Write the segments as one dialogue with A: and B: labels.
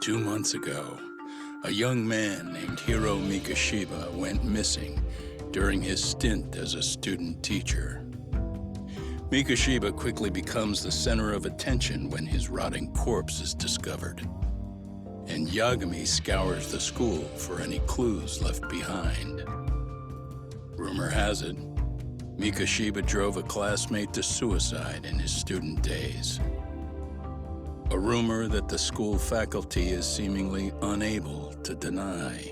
A: 2 months ago, a young man named Hiro Mikashiba went missing during his stint as a student teacher. Mikashiba quickly becomes the center of attention when his rotting corpse is discovered, and Yagami scours the school for any clues left behind. Rumor has it, Mikashiba drove a classmate to suicide in his student days. A rumor that the school faculty is seemingly unable to deny.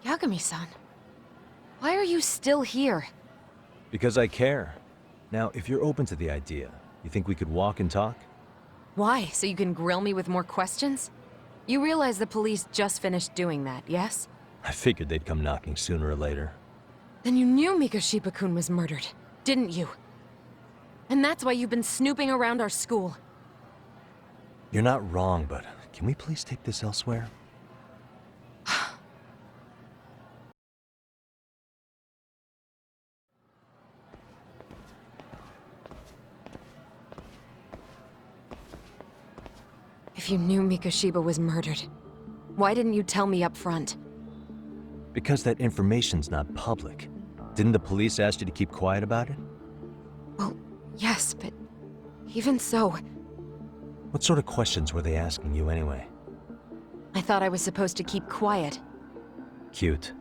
B: Yagami-san, why are you still here?
C: Because I care. Now, if you're open to the idea, you think we could walk and talk?
B: Why? So you can grill me with more questions? You realize the police just finished doing that, yes?
C: I figured they'd come knocking sooner or later.
B: Then you knew Mikashiba-kun was murdered, didn't you? And that's why you've been snooping around our school.
C: You're not wrong, but can we please take this elsewhere?
B: If you knew Mikashiba was murdered, why didn't you tell me up front?
C: Because that information's not public. Didn't the police ask you to keep quiet about it?
B: Well, yes, but even so...
C: What sort of questions were they asking you anyway?
B: I thought I was supposed to keep quiet.
C: Cute.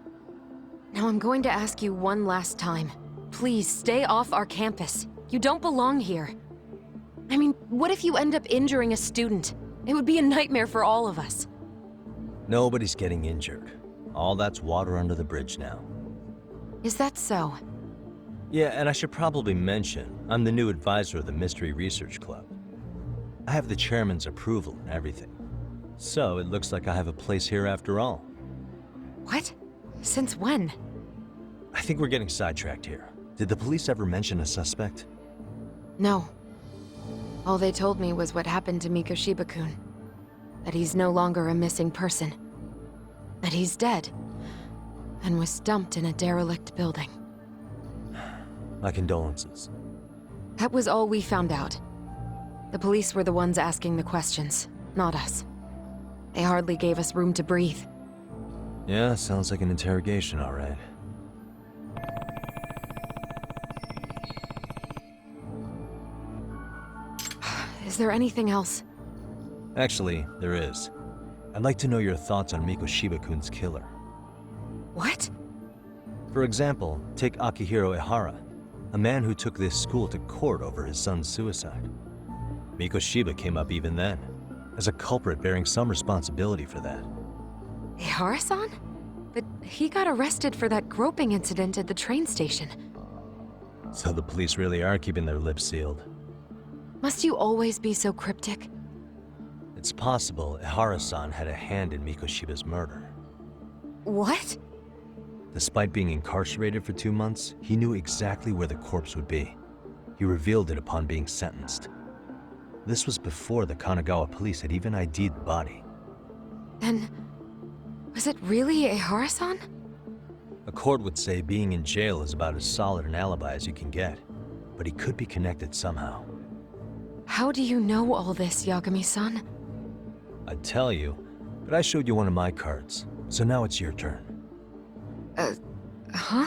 B: Now I'm going to ask you one last time. Please, stay off our campus. You don't belong here. I mean, what if you end up injuring a student? It would be a nightmare for all of us.
C: Nobody's getting injured. All that's water under the bridge now.
B: Is that so?
C: Yeah, and I should probably mention, I'm the new advisor of the Mystery Research Club. I have the chairman's approval and everything. So it looks like I have a place here after all.
B: What? Since when?
C: I think we're getting sidetracked here. Did the police ever mention a suspect?
B: No. All they told me was what happened to Mikashiba-kun. That he's no longer a missing person. That he's dead. And was dumped in a derelict building.
C: My condolences.
B: That was all we found out. The police were the ones asking the questions, not us. They hardly gave us room to breathe.
C: Yeah, sounds like an interrogation, all right.
B: Is there anything else?
C: Actually, there is. I'd like to know your thoughts on Mikashiba-kun's killer.
B: What?
C: For example, take Akihiro Ehara, a man who took this school to court over his son's suicide. Mikashiba came up even then, as a culprit bearing some responsibility for that.
B: Ehara-san? But he got arrested for that groping incident at the train station.
C: So the police really are keeping their lips sealed.
B: Must you always be so cryptic?
C: It's possible Ehara-san had a hand in Mikashiba's murder.
B: What?
C: Despite being incarcerated for 2 months, he knew exactly where the corpse would be. He revealed it upon being sentenced. This was before the Kanagawa police had even ID'd the body.
B: Then, was it really Ehara-san?
C: A court would say being in jail is about as solid an alibi as you can get, but he could be connected somehow.
B: How do you know all this, Yagami-san?
C: I'd tell you, but I showed you one of my cards, so now it's your turn.
B: Huh?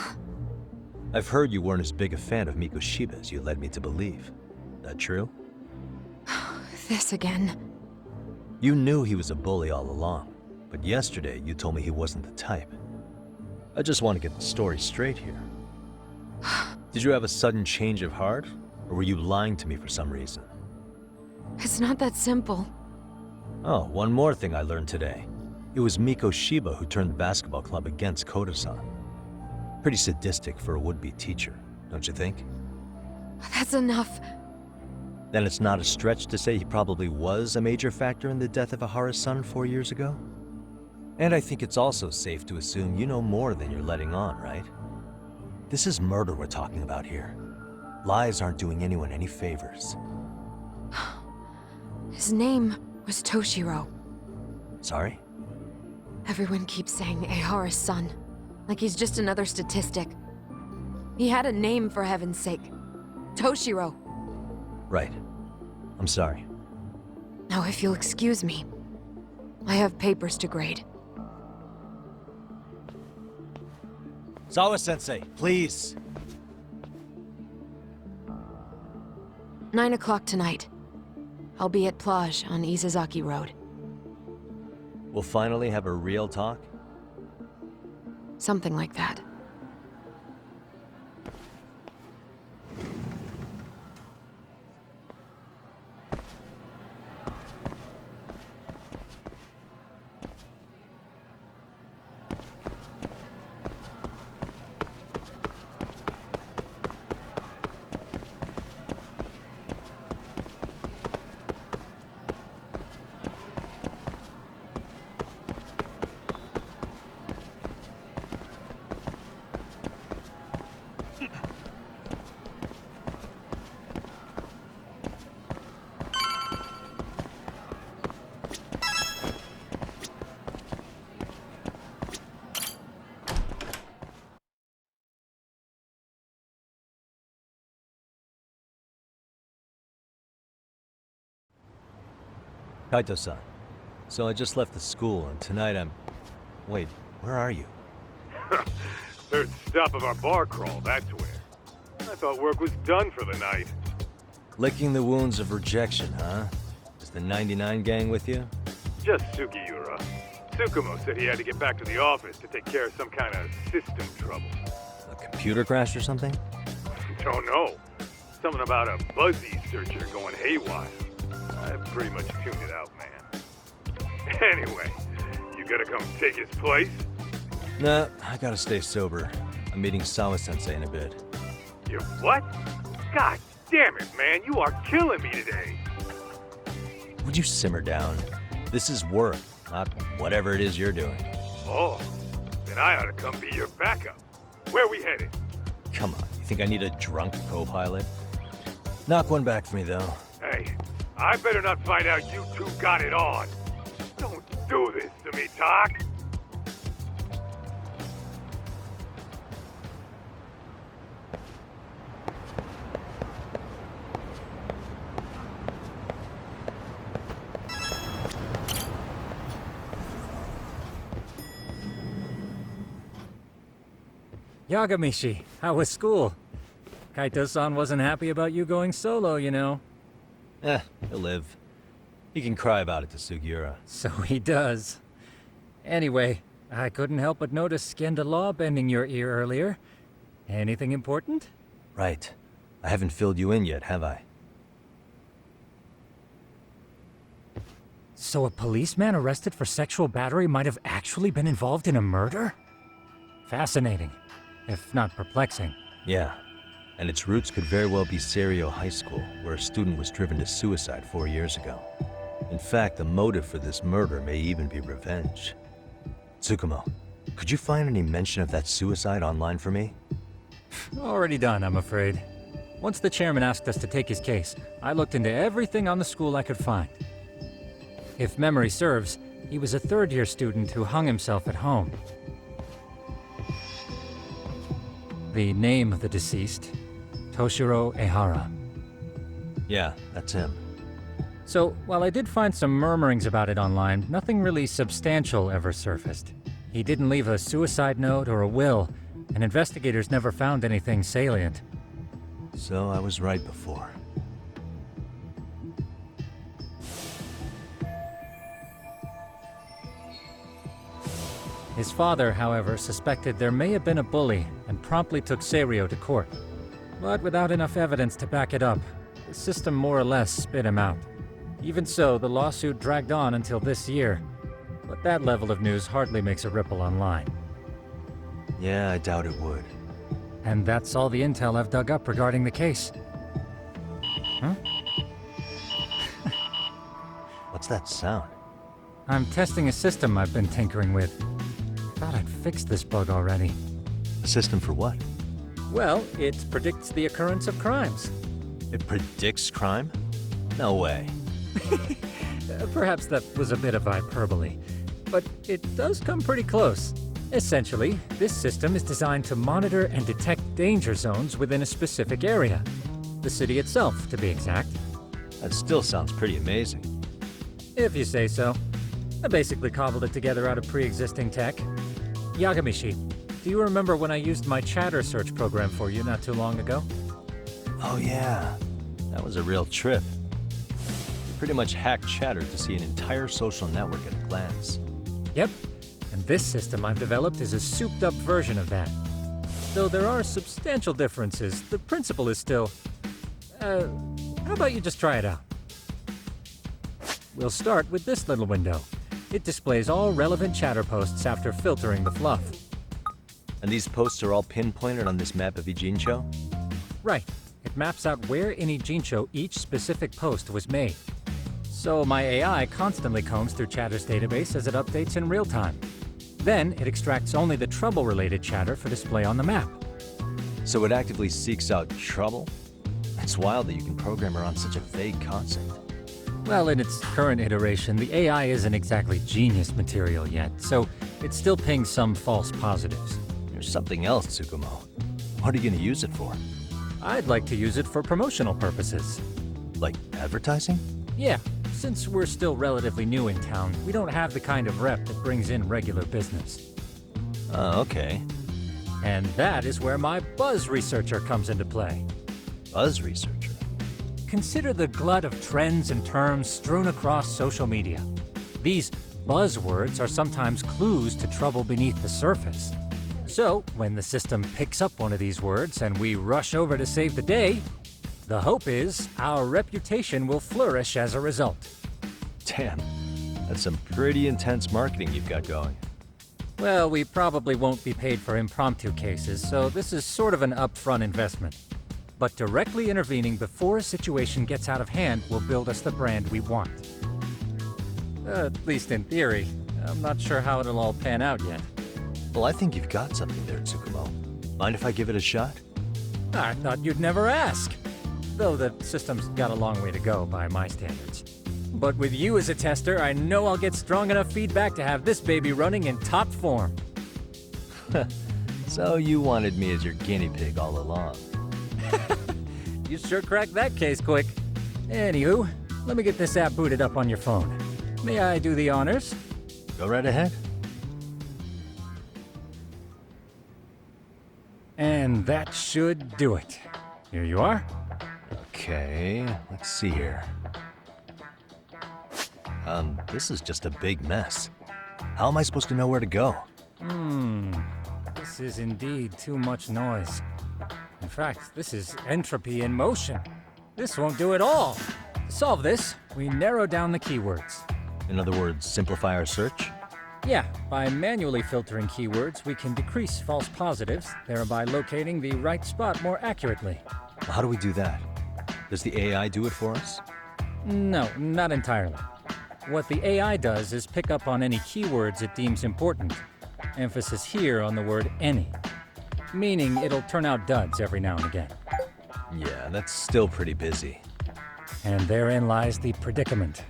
C: I've heard you weren't as big a fan of Mikashiba as you led me to believe. That true?
B: This again.
C: You knew he was a bully all along, but yesterday you told me he wasn't the type. I just want to get the story straight here. Did you have a sudden change of heart? Or were you lying to me for some reason?
B: It's not that simple.
C: Oh, one more thing I learned today. It was Miko Shiba who turned the basketball club against Koda-san. Pretty sadistic for a would-be teacher, don't you think?
B: That's enough.
C: Then it's not a stretch to say he probably was a major factor in the death of Ehara's son 4 years ago? And I think it's also safe to assume you know more than you're letting on, right? This is murder we're talking about here. Lies aren't doing anyone any favors.
B: His name was Toshiro.
C: Sorry?
B: Everyone keeps saying Ehara's son, like he's just another statistic. He had a name, for heaven's sake. Toshiro.
C: Right. I'm sorry.
B: Now, if you'll excuse me, I have papers to grade.
C: Sawa-sensei, please!
B: 9 o'clock tonight. I'll be at Plage on Isezaki Road.
C: We'll finally have a real talk?
B: Something like that.
C: Kaito-san. So I just left the school, and tonight I'm... Wait, where are you?
D: Third stop of our bar crawl, that's where. I thought work was done for the night.
C: Licking the wounds of rejection, huh? Is the 99 gang with you?
D: Just Sugiura. Tsukumo said he had to get back to the office to take care of some kind of system trouble.
C: A computer crash or something?
D: Don't know. Something about a Buzzy searcher going haywire. I pretty much tuned it out, man. Anyway, you gonna come take his place?
C: Nah, I gotta stay sober. I'm meeting Sawa-sensei in a bit.
D: You what? God damn it, man, you are killing me today.
C: Would you simmer down? This is work, not whatever it is you're doing.
D: Oh, then I ought to come be your backup. Where we headed?
C: Come on, you think I need a drunk co-pilot? Knock one back for me, though.
D: Hey, I better not find out you two got it on. Don't do this to me, Tak.
E: Yagamishi, how was school? Kaito-san wasn't happy about you going solo, you know.
C: He'll live. He can cry about it to Sugiura.
E: So he does. Anyway, I couldn't help but notice Skenda Law bending your ear earlier. Anything important?
C: Right. I haven't filled you in yet, have I?
E: So a policeman arrested for sexual battery might have actually been involved in a murder? Fascinating, if not perplexing.
C: Yeah. And its roots could very well be Serio High School, where a student was driven to suicide 4 years ago. In fact, the motive for this murder may even be revenge. Tsukumo, could you find any mention of that suicide online for me?
E: Already done, I'm afraid. Once the chairman asked us to take his case, I looked into everything on the school I could find. If memory serves, he was a third-year student who hung himself at home. The name of the deceased, Toshiro Ehara.
C: Yeah, that's him.
E: So, while I did find some murmurings about it online, nothing really substantial ever surfaced. He didn't leave a suicide note or a will, and investigators never found anything salient.
C: So I was right before.
E: His father, however, suspected there may have been a bully and promptly took Seirio to court. But without enough evidence to back it up, the system more or less spit him out. Even so, the lawsuit dragged on until this year. But that level of news hardly makes a ripple online.
C: Yeah, I doubt it would.
E: And that's all the intel I've dug up regarding the case. Huh?
C: What's that sound?
E: I'm testing a system I've been tinkering with. Thought I'd fixed this bug already.
C: A system for what?
E: Well, it predicts the occurrence of crimes.
C: It predicts crime? No way.
E: Perhaps that was a bit of hyperbole, but it does come pretty close. Essentially, this system is designed to monitor and detect danger zones within a specific area. The city itself, to be exact.
C: That still sounds pretty amazing.
E: If you say so. I basically cobbled it together out of pre-existing tech. Yagami, do you remember when I used my chatter search program for you not too long ago?
C: Oh yeah, that was a real trip. You pretty much hacked Chatter to see an entire social network at a glance.
E: Yep, and this system I've developed is a souped-up version of that. Though there are substantial differences, the principle is still... how about you just try it out? We'll start with this little window. It displays all relevant chatter posts after filtering the fluff.
C: And these posts are all pinpointed on this map of Ijincho?
E: Right. It maps out where in Ijincho each specific post was made. So my AI constantly combs through Chatter's database as it updates in real time. Then it extracts only the trouble-related chatter for display on the map.
C: So it actively seeks out trouble? It's wild that you can program around such a vague concept.
E: Well, in its current iteration, the AI isn't exactly genius material yet, so it still pings some false positives.
C: There's something else, Tsukumo. What are you going to use it for?
E: I'd like to use it for promotional purposes.
C: Like advertising?
E: Yeah, since we're still relatively new in town, we don't have the kind of rep that brings in regular business.
C: Oh, okay.
E: And that is where my buzz researcher comes into play.
C: Buzz researcher?
E: Consider the glut of trends and terms strewn across social media. These buzzwords are sometimes clues to trouble beneath the surface. So, when the system picks up one of these words and we rush over to save the day, the hope is our reputation will flourish as a result.
C: Damn, that's some pretty intense marketing you've got going.
E: Well, we probably won't be paid for impromptu cases, so this is sort of an upfront investment. But directly intervening before a situation gets out of hand will build us the brand we want. At least in theory. I'm not sure how it'll all pan out yet.
C: Well, I think you've got something there, Tsukumo. Mind if I give it a shot?
E: I thought you'd never ask. Though the system's got a long way to go by my standards. But with you as a tester, I know I'll get strong enough feedback to have this baby running in top form.
C: So you wanted me as your guinea pig all along.
E: You sure cracked that case quick. Anywho, let me get this app booted up on your phone. May I do the honors?
C: Go right ahead.
E: And that should do it. Here you are.
C: Okay, let's see here. This is just a big mess. How am I supposed to know where to go?
E: This is indeed too much noise. In fact, this is entropy in motion. This won't do it all. To solve this, we narrow down the keywords.
C: In other words, simplify our search?
E: Yeah, by manually filtering keywords, we can decrease false positives, thereby locating the right spot more accurately.
C: How do we do that? Does the AI do it for us?
E: No, not entirely. What the AI does is pick up on any keywords it deems important. Emphasis here on the word any. Meaning it'll turn out duds every now and again.
C: Yeah, that's still pretty busy.
E: And therein lies the predicament.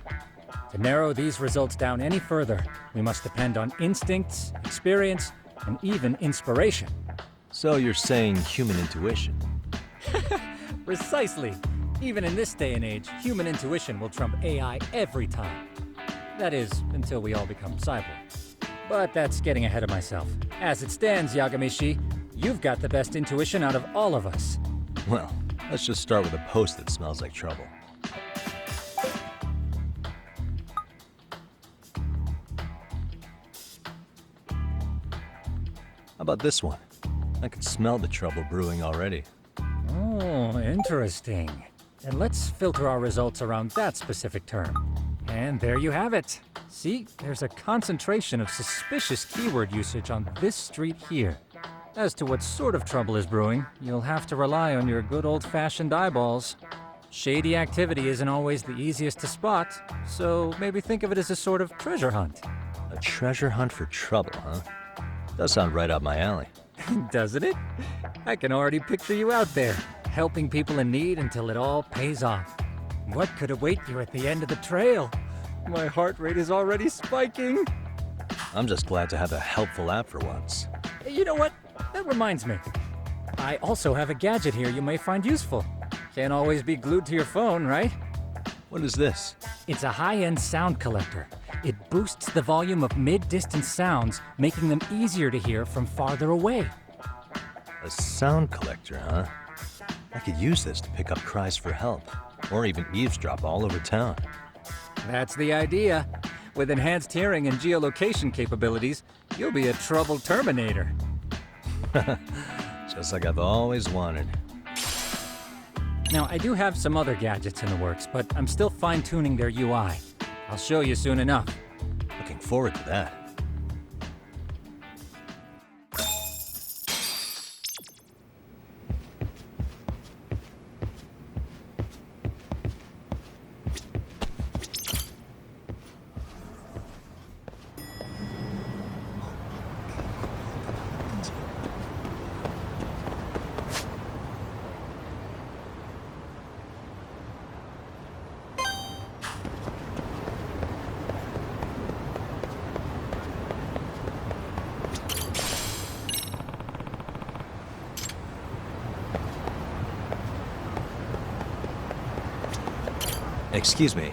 E: To narrow these results down any further, we must depend on instincts, experience, and even inspiration.
C: So you're saying human intuition?
E: Precisely. Even in this day and age, human intuition will trump AI every time. That is, until we all become cyborgs. But that's getting ahead of myself. As it stands, Yagami, you've got the best intuition out of all of us.
C: Well, let's just start with a post that smells like trouble. about this one? I can smell the trouble brewing already.
E: Oh, interesting. And let's filter our results around that specific term. And there you have it. See, there's a concentration of suspicious keyword usage on this street here. As to what sort of trouble is brewing, you'll have to rely on your good old-fashioned eyeballs. Shady activity isn't always the easiest to spot, so maybe think of it as a sort of treasure hunt.
C: A treasure hunt for trouble, huh? Does sound right up my alley.
E: Doesn't it? I can already picture you out there, helping people in need until it all pays off. What could await you at the end of the trail? My heart rate is already spiking.
C: I'm just glad to have a helpful app for once.
E: You know what? That reminds me. I also have a gadget here you may find useful. Can't always be glued to your phone, right?
C: What is this?
E: It's a high-end sound collector. It boosts the volume of mid-distance sounds, making them easier to hear from farther away.
C: A sound collector, huh? I could use this to pick up cries for help, or even eavesdrop all over town.
E: That's the idea. With enhanced hearing and geolocation capabilities, you'll be a trouble terminator.
C: Just like I've always wanted.
E: Now, I do have some other gadgets in the works, but I'm still fine-tuning their UI. I'll show you soon enough.
C: Looking forward to that. Excuse me.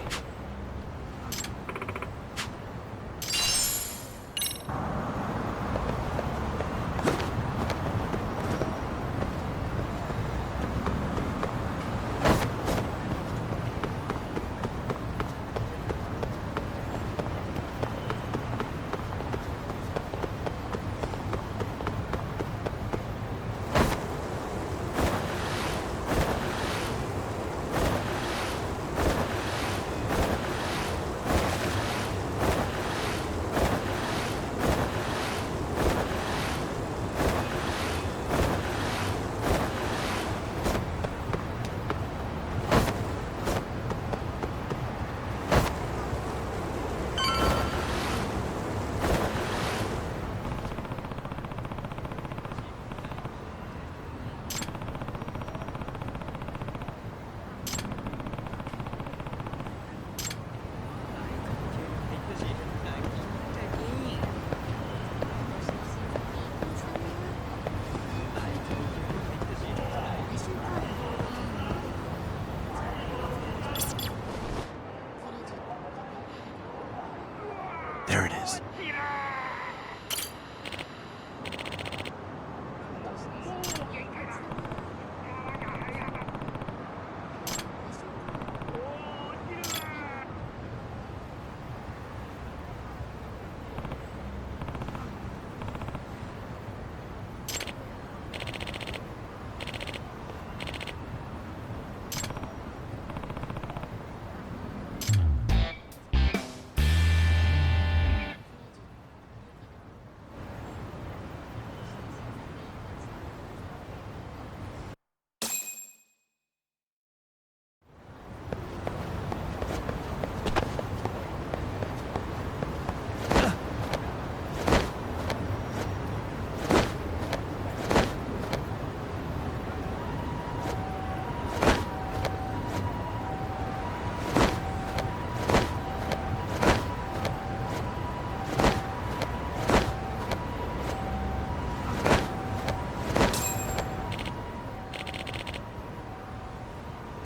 C: There it is.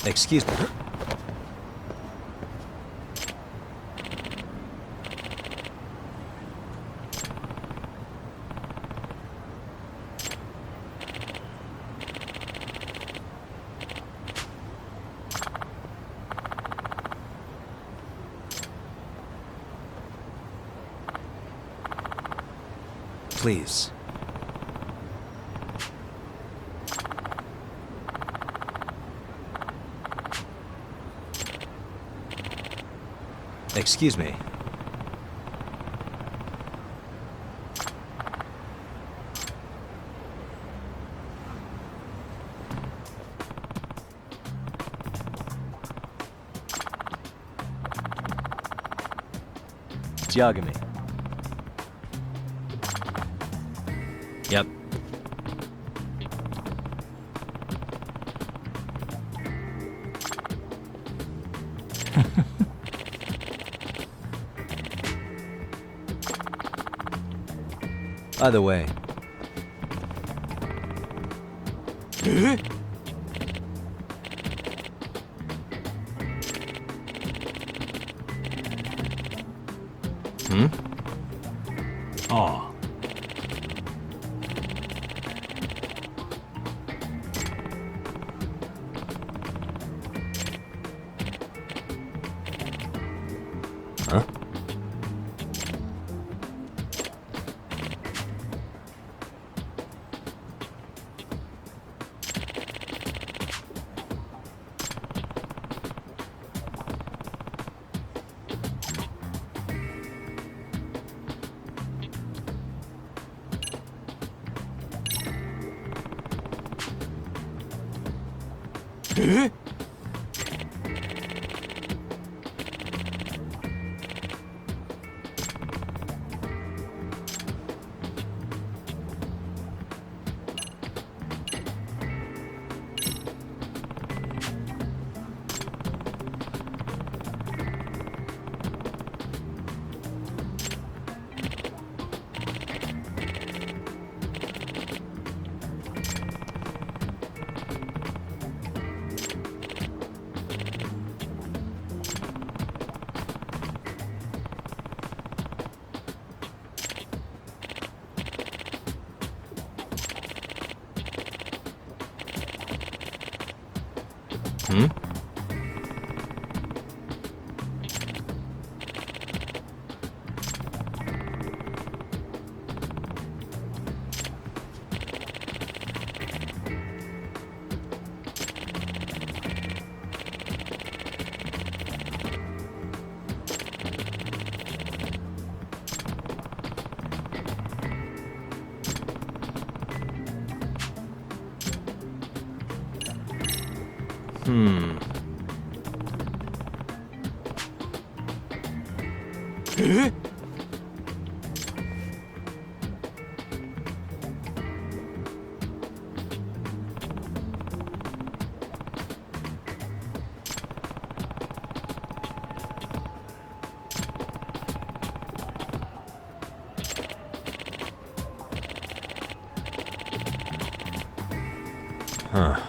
C: Excuse me. Please, Excuse me. It's Yagami. Yep. By the way. Hmm? Oh. Huh? Hmm? Hmm. Huh.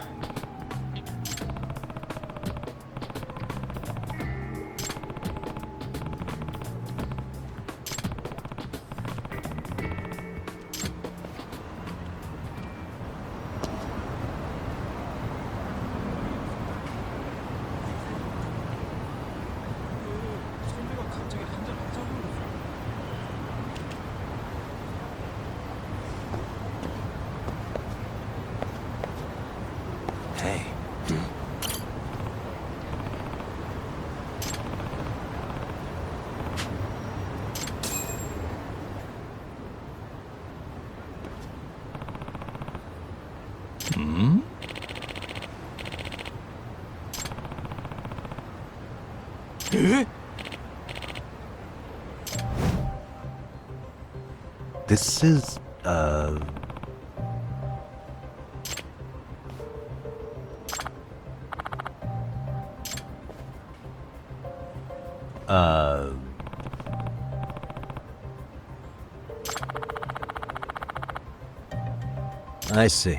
C: Hey. Hmm? This is, I see.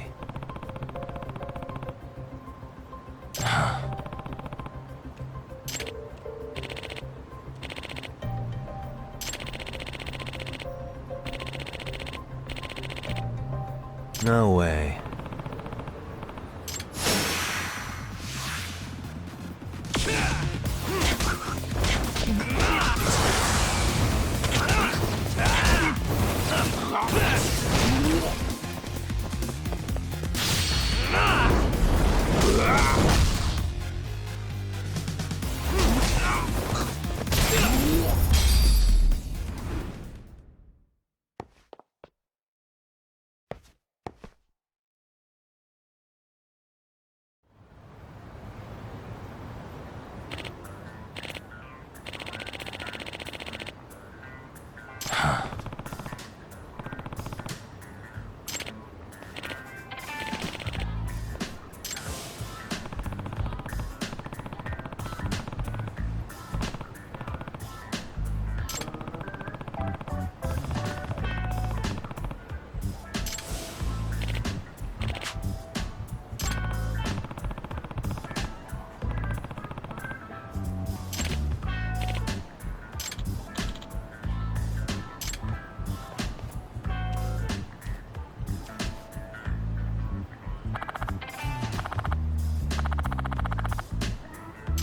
C: No way.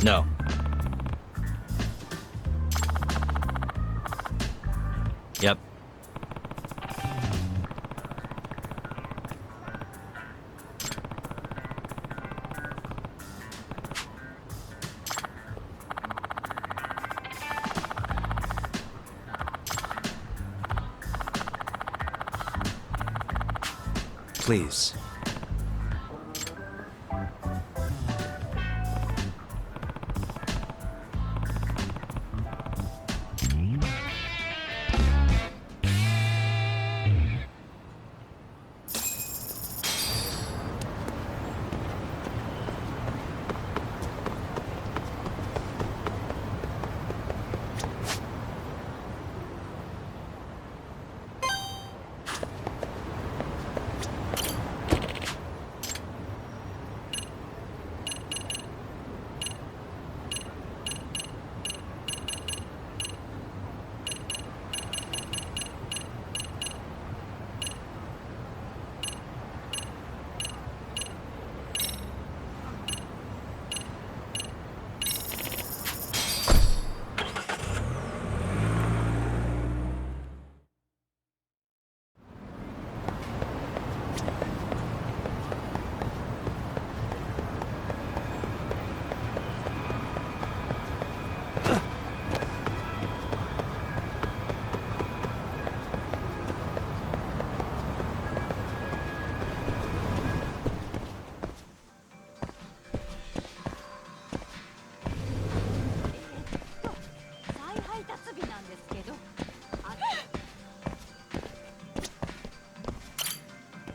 C: No. Yep. Please.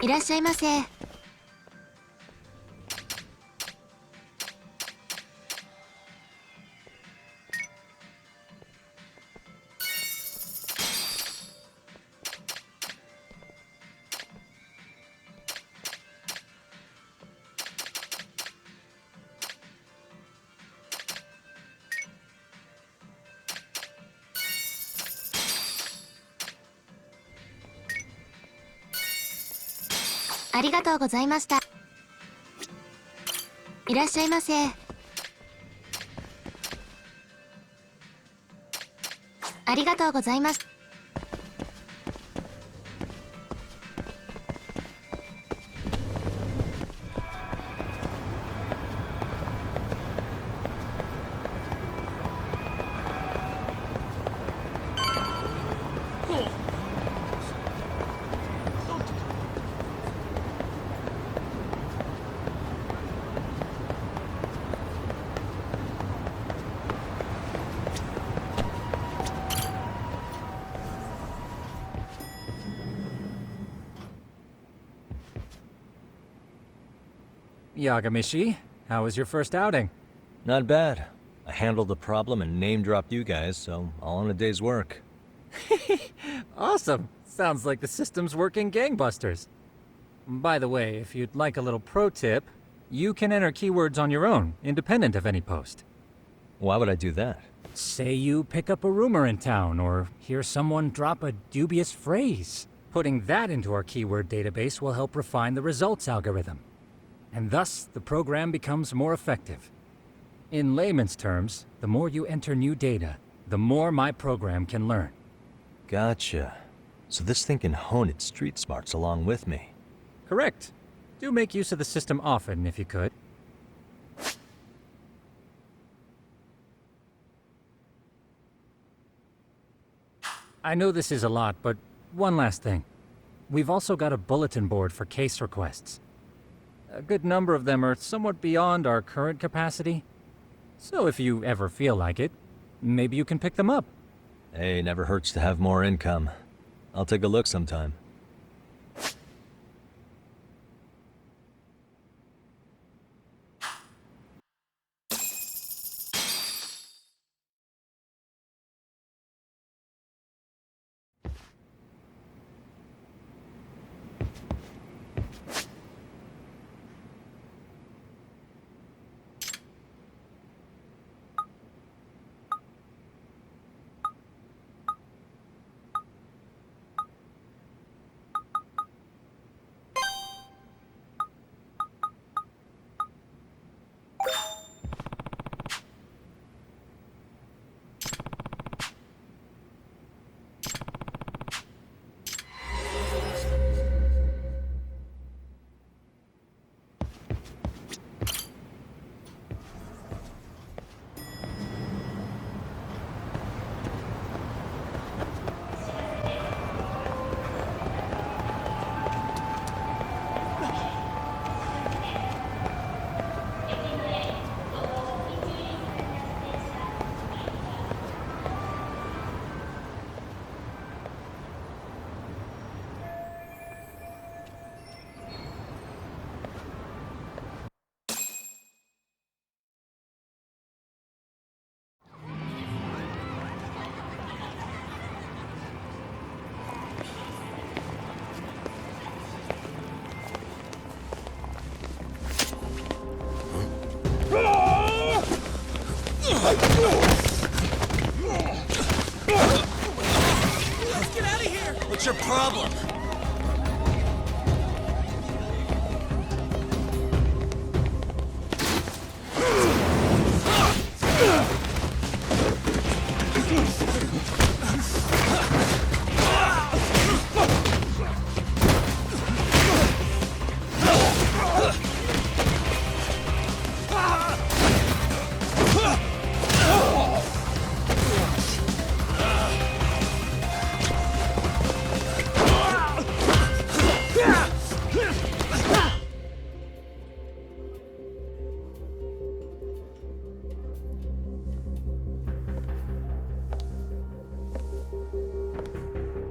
F: いらっしゃいませ。ありがとうございました。いらっしゃいませ。ありがとうございます。
E: Yagami-shi, how was your first outing?
C: Not bad. I handled the problem and name-dropped you guys, so all in a day's work.
E: Awesome! Sounds like the system's working gangbusters. By the way, if you'd like a little pro tip, you can enter keywords on your own, independent of any post.
C: Why would I do that?
E: Say you pick up a rumor in town, or hear someone drop a dubious phrase. Putting that into our keyword database will help refine the results algorithm. And thus, the program becomes more effective. In layman's terms, the more you enter new data, the more my program can learn.
C: Gotcha. So this thing can hone its street smarts along with me.
E: Correct. Do make use of the system often, if you could. I know this is a lot, but one last thing. We've also got a bulletin board for case requests. A good number of them are somewhat beyond our current capacity. So if you ever feel like it, maybe you can pick them up.
C: Hey, never hurts to have more income. I'll take a look sometime.
G: Let's get out of here!
C: What's your problem?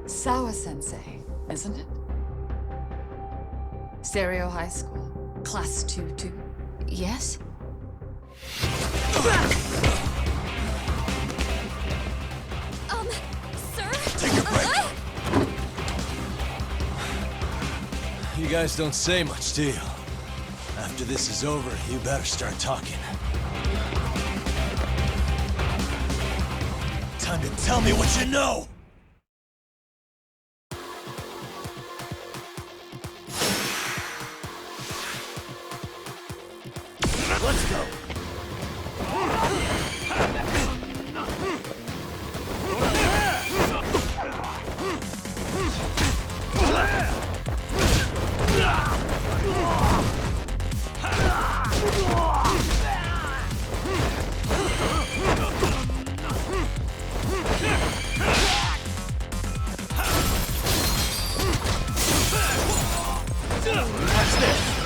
H: Sawa-sensei, isn't it? Stereo High School, Class 2-2.
B: Yes?
F: Sir?
C: Take a break. You guys don't say much, do you? After this is over, you better start talking. Time to tell me what you know! Let's go! Watch this!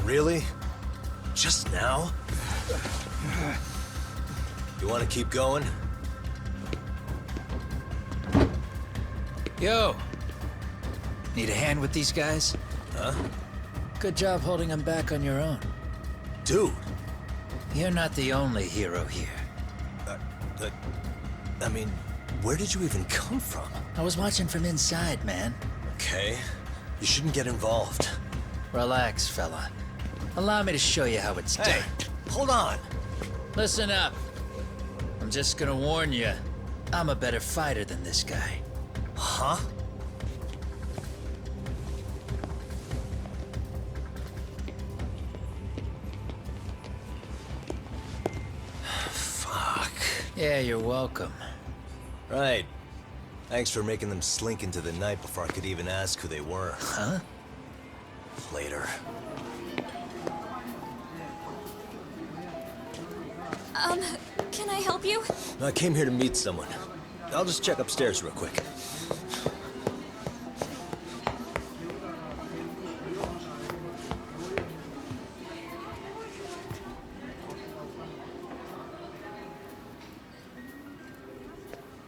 C: Really? Just now? You want to keep going?
I: Yo! Need a hand with these guys?
C: Huh?
I: Good job holding them back on your own.
C: Dude!
I: You're not the only hero here.
C: I mean, where did you even come from?
I: I was watching from inside, man.
C: Okay. You shouldn't get involved.
I: Relax, fella. Allow me to show you how it's
C: Hey,
I: done.
C: hold on!
I: Listen up. I'm just gonna warn you. I'm a better fighter than this guy.
C: Huh? Fuck.
I: Yeah, you're welcome.
C: Right. Thanks for making them slink into the night before I could even ask who they were.
I: Huh?
C: Later.
F: Can I help you?
C: I came here to meet someone. I'll just check upstairs real quick.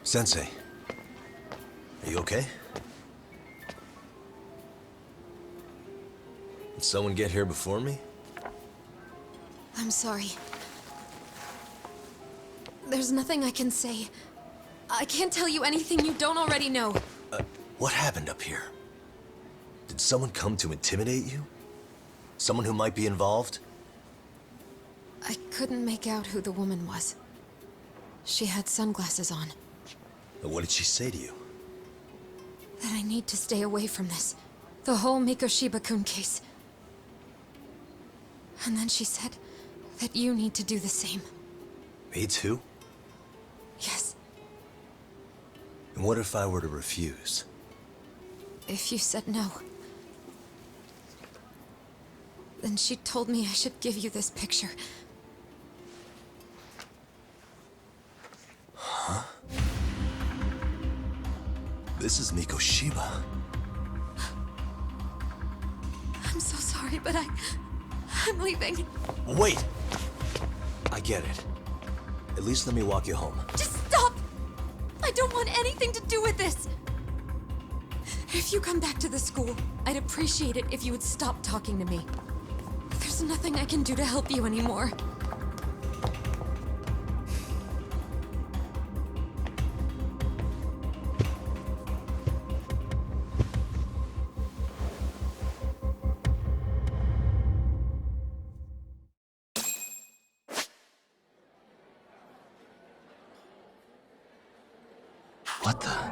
C: Sensei, are you okay? Did someone get here before me?
B: I'm sorry. There's nothing I can say. I can't tell you anything you don't already know.
C: What happened up here? Did someone come to intimidate you? Someone who might be involved?
B: I couldn't make out who the woman was. She had sunglasses on.
C: What did she say to you?
B: That I need to stay away from this. The whole Mikoshiba-kun case. And then she said that you need to do the same.
C: Me too?
B: Yes.
C: And what if I were to refuse?
B: If you said no. Then she told me I should give you this picture.
C: Huh? This is Mikoshiba.
B: I'm so sorry, but I'm leaving.
C: Wait! I get it. At least let me walk you home.
B: Just stop! I don't want anything to do with this! If you come back to the school, I'd appreciate it if you would stop talking to me. There's nothing I can do to help you anymore.
C: What the?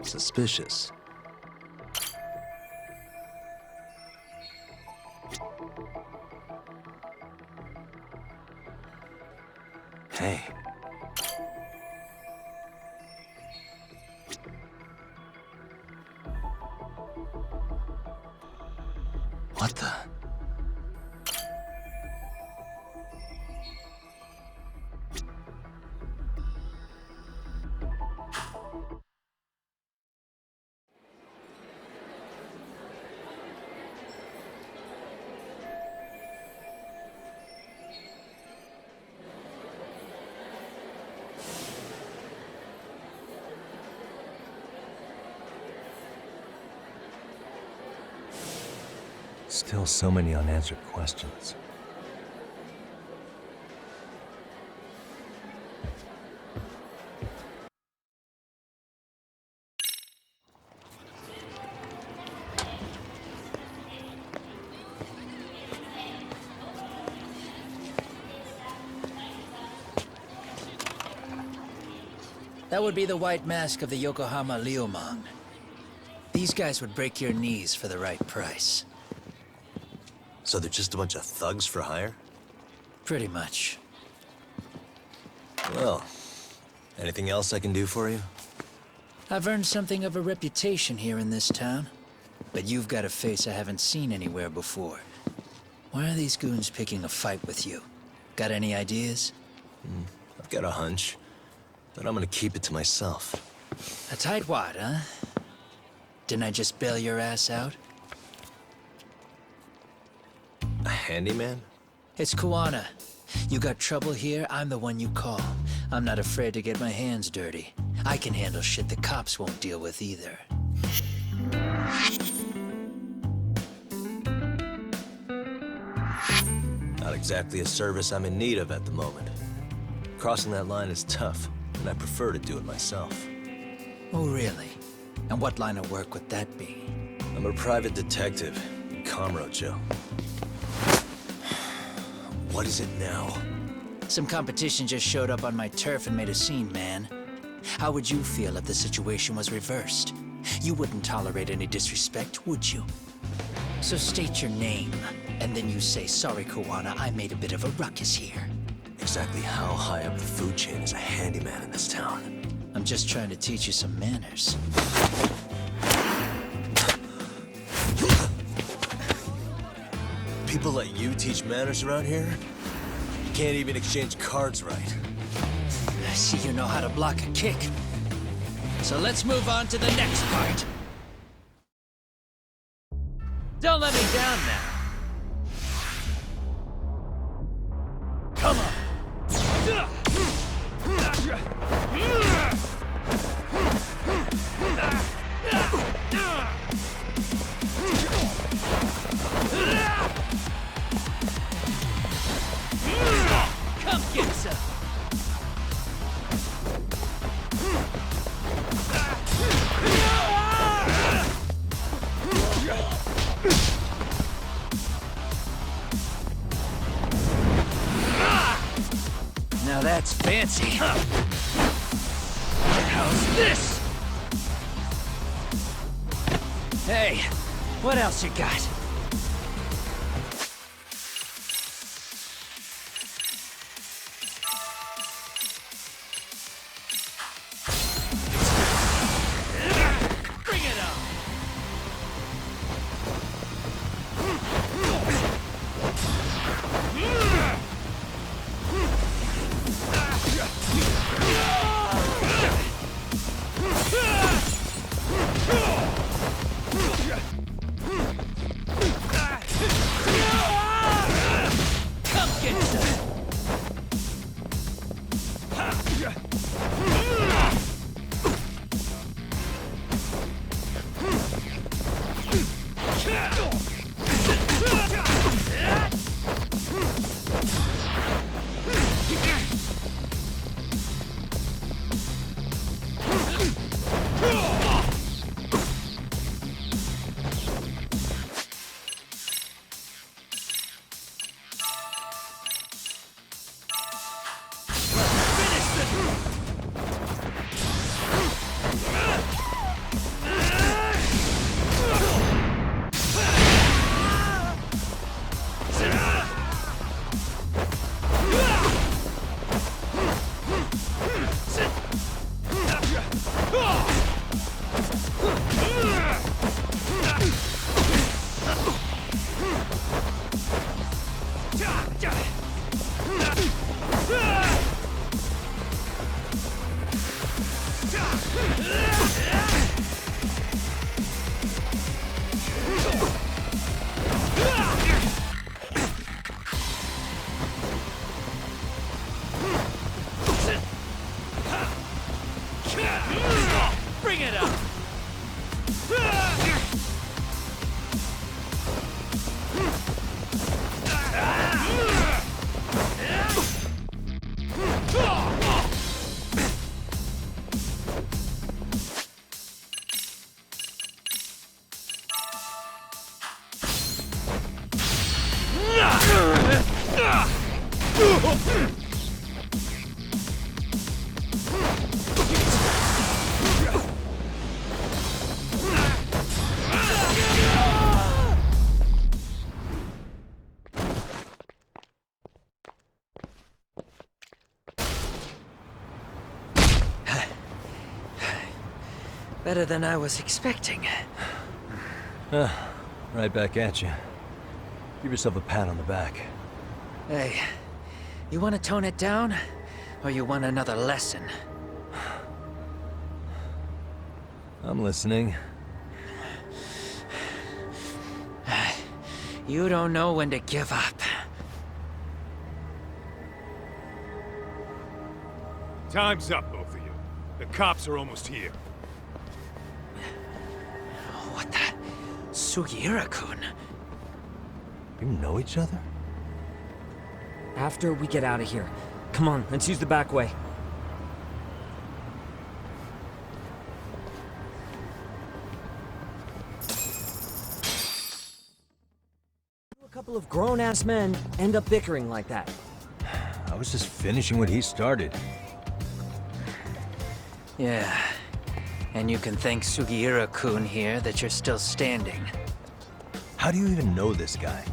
C: Suspicious. Hey. What the? Still so many unanswered questions.
I: That would be the white mask of the Yokohama Liumang. These guys would break your knees for the right price.
C: So they're just a bunch of thugs for hire?
I: Pretty much.
C: Well, anything else I can do for you?
I: I've earned something of a reputation here in this town. But you've got a face I haven't seen anywhere before. Why are these goons picking a fight with you? Got any ideas?
C: I've got a hunch, but I'm gonna keep it to myself.
I: A tightwad, huh? Didn't I just bail your ass out?
C: A handyman?
I: It's Kuwana. You got trouble here, I'm the one you call. I'm not afraid to get my hands dirty. I can handle shit the cops won't deal with either.
C: Not exactly a service I'm in need of at the moment. Crossing that line is tough, and I prefer to do it myself.
I: Oh, really? And what line of work would that be?
C: I'm a private detective in Kamurocho. What is it now?
I: Some competition just showed up on my turf and made a scene, man. How would you feel if the situation was reversed? You wouldn't tolerate any disrespect, would you? So state your name, and then you say, "Sorry, Kuwana, I made a bit of a ruckus here."
C: Exactly how high up the food chain is a handyman in this town?
I: I'm just trying to teach you some manners.
C: People let you teach manners around here? You can't even exchange cards right.
I: I see you know how to block a kick. So let's move on to the next part. Don't let me down now. Come on. Come get some. That's fancy. How's this? Hey, what else you got? Bring it on! Come get some! Bring it up! Better than I was expecting.
C: Right back at you. Give yourself a pat on the back.
I: Hey, you want to tone it down? Or you want another lesson?
C: I'm listening.
I: You don't know when to give up.
D: Time's up, both of you. The cops are almost here.
I: What the? Sugiura-kun?
C: You know each other?
G: After we get out of here. Come on, let's use the back way. A couple of grown-ass men end up bickering like that.
C: I was just finishing what he started.
I: Yeah. And you can thank Sugiura-kun here that you're still standing.
C: How do you even know this guy?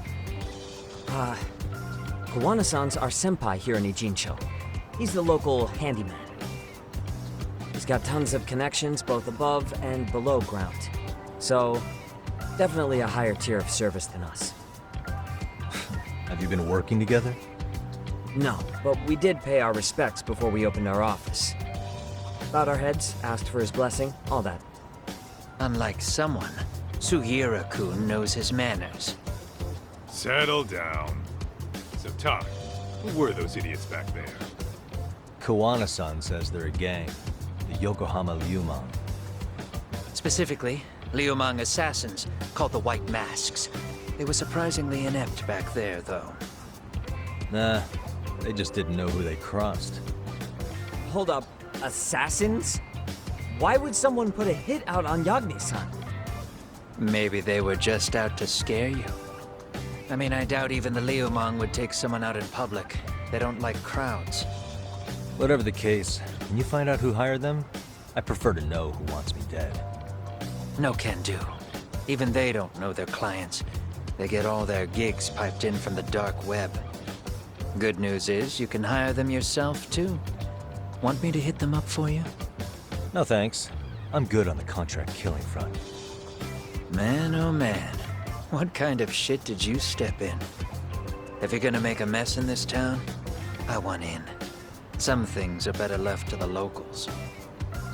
G: Kuwana-san's our senpai here in Ijincho. He's the local handyman. He's got tons of connections both above and below ground. So, definitely a higher tier of service than us.
C: Have you been working together?
G: No, but we did pay our respects before we opened our office. Bowed our heads, asked for his blessing, all that.
I: Unlike someone, Sugiura-kun knows his manners.
D: Settle down. So, Talk, who were those idiots back there?
C: Kuwana-san says they're a gang. The Yokohama Ryuman.
I: Specifically, Ryumang assassins, called the White Masks. They were surprisingly inept back there, though.
C: Nah, they just didn't know who they crossed.
G: Hold up, assassins? Why would someone put a hit out on Yagami-san?
I: Maybe they were just out to scare you. I mean, I doubt even the Ryumang would take someone out in public. They don't like crowds.
C: Whatever the case, when you find out who hired them, I prefer to know who wants me dead.
I: No can do. Even they don't know their clients. They get all their gigs piped in from the dark web. Good news is you can hire them yourself, too. Want me to hit them up for you?
C: No thanks. I'm good on the contract killing front.
I: Man, oh man. What kind of shit did you step in? If you're gonna make a mess in this town, I want in. Some things are better left to the locals.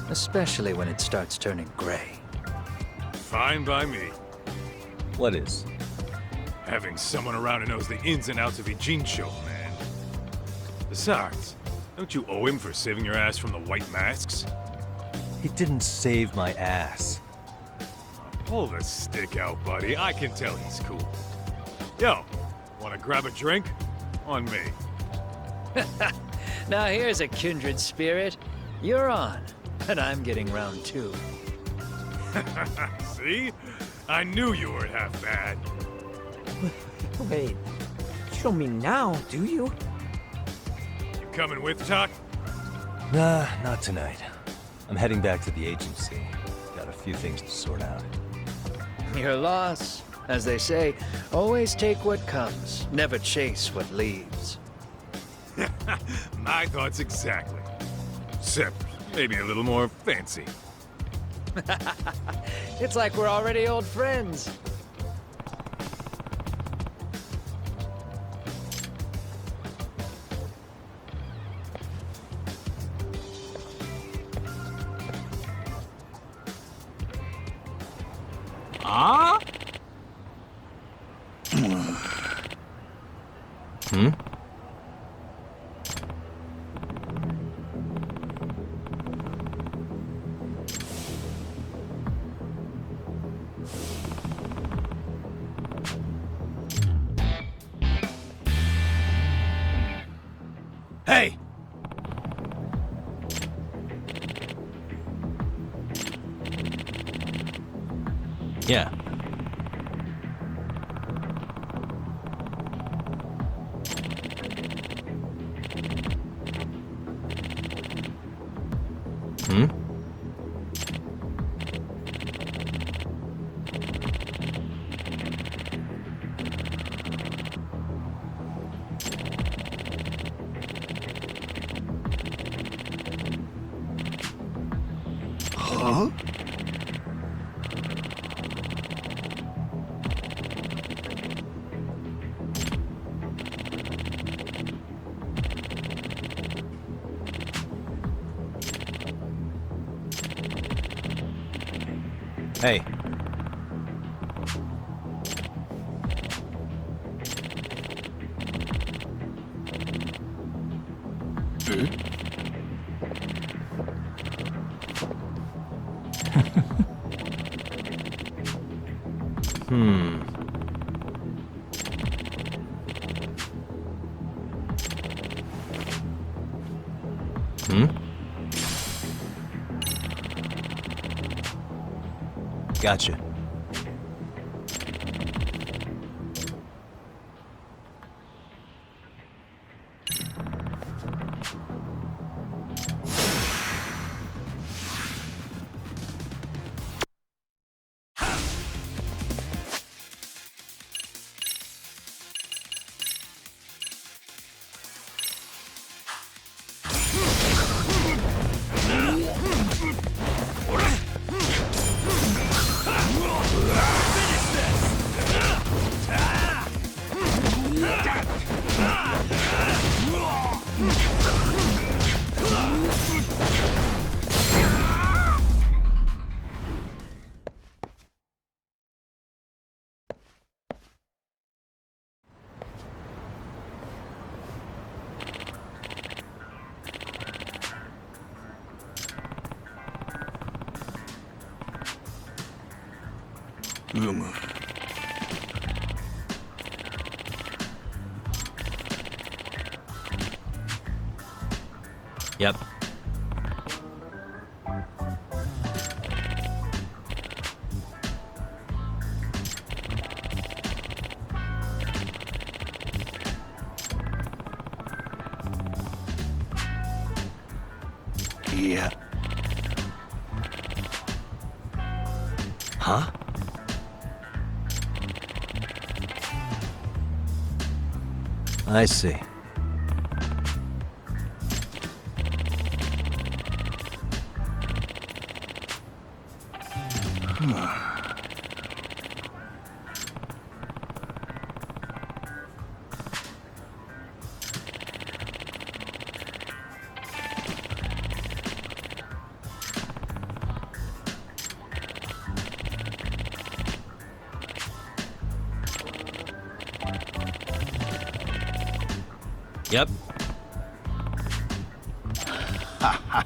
I: Especially when it starts turning gray.
D: Fine by me.
C: What is?
D: Having someone around who knows the ins and outs of Ijincho, man. Besides, don't you owe him for saving your ass from the white masks?
C: He didn't save my ass.
D: Pull the stick out, buddy. I can tell he's cool. Yo, wanna grab a drink? On me.
I: Now here's a kindred spirit. You're on, and I'm getting round two.
D: See? I knew you weren't half bad.
G: Wait, you don't mean now, do you?
D: You coming with, Tuck?
C: Nah, not tonight. I'm heading back to the agency. Got a few things to sort out.
I: Your loss. As they say, always take what comes, never chase what leaves.
D: My thoughts exactly. Except maybe a little more fancy.
I: It's like we're already old friends.
D: Ah?
C: Hmm?
D: Hey!
C: Yeah. Hmm?
D: Huh?
C: Hey. Hmm. Hmm? Gotcha. Yep. Yeah. Huh? I see. Yep. Huh.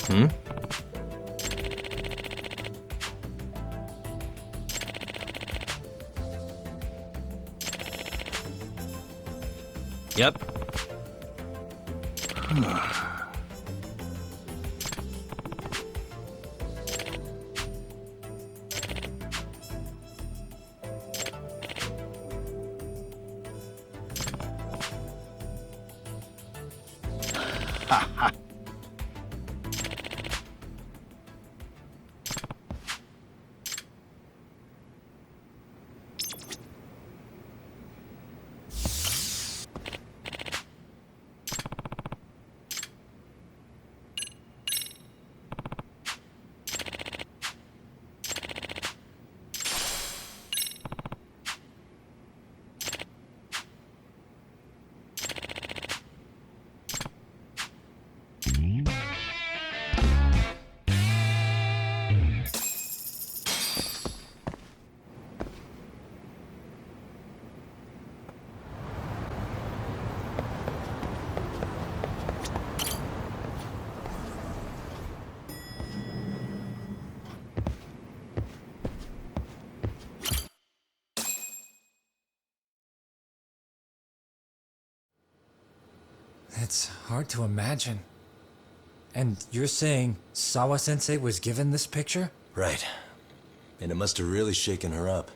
C: Hmm? Yep.
E: It's hard to imagine. And you're saying Sawa-sensei was given this picture?
C: Right. And it must have really shaken her up.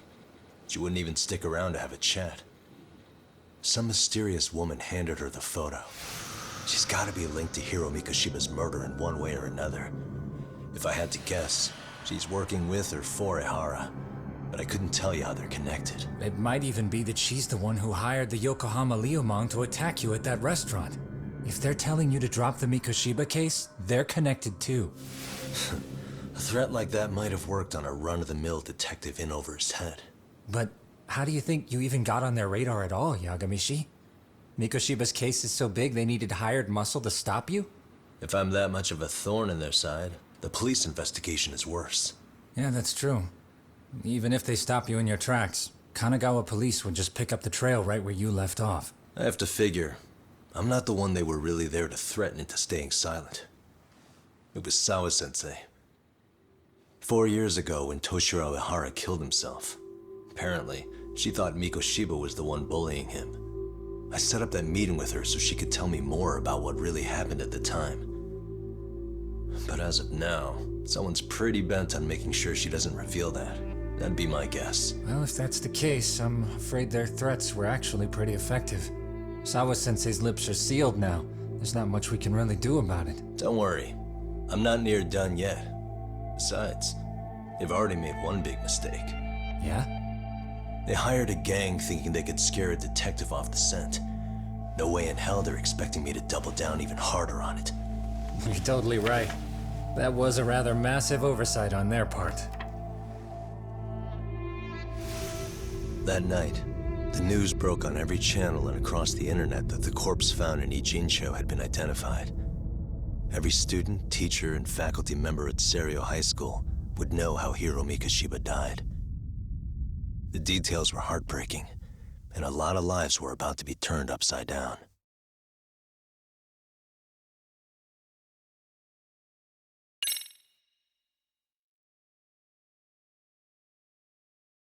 C: She wouldn't even stick around to have a chat. Some mysterious woman handed her the photo. She's gotta be linked to Hiro Mikoshiba's murder in one way or another. If I had to guess, she's working with or for Ehara. But I couldn't tell you how they're connected.
E: It might even be that she's the one who hired the Yokohama Liumang to attack you at that restaurant. If they're telling you to drop the Mikoshiba case, they're connected too.
C: A threat like that might have worked on a run-of-the-mill detective in over his head.
E: But how do you think you even got on their radar at all, Yagamishi? Mikoshiba's case is so big they needed hired muscle to stop you?
C: If I'm that much of a thorn in their side, the police investigation is worse.
E: Yeah, that's true. Even if they stop you in your tracks, Kanagawa police would just pick up the trail right where you left off.
C: I have to figure, I'm not the one they were really there to threaten into staying silent. It was Sawa-sensei. 4 years ago when Toshiro Ehara killed himself. Apparently, she thought Mikoshiba was the one bullying him. I set up that meeting with her so she could tell me more about what really happened at the time. But as of now, someone's pretty bent on making sure she doesn't reveal that. That'd be my guess.
E: Well, if that's the case, I'm afraid their threats were actually pretty effective. Sawa-sensei's lips are sealed now. There's not much we can really do about it.
C: Don't worry. I'm not near done yet. Besides, they've already made one big mistake.
E: Yeah?
C: They hired a gang thinking they could scare a detective off the scent. No way in hell they're expecting me to double down even harder on it.
E: You're totally right. That was a rather massive oversight on their part.
C: That night, the news broke on every channel and across the internet that the corpse found in Ijincho had been identified. Every student, teacher, and faculty member at Serio High School would know how Hiro Mikoshiba died. The details were heartbreaking, and a lot of lives were about to be turned upside down.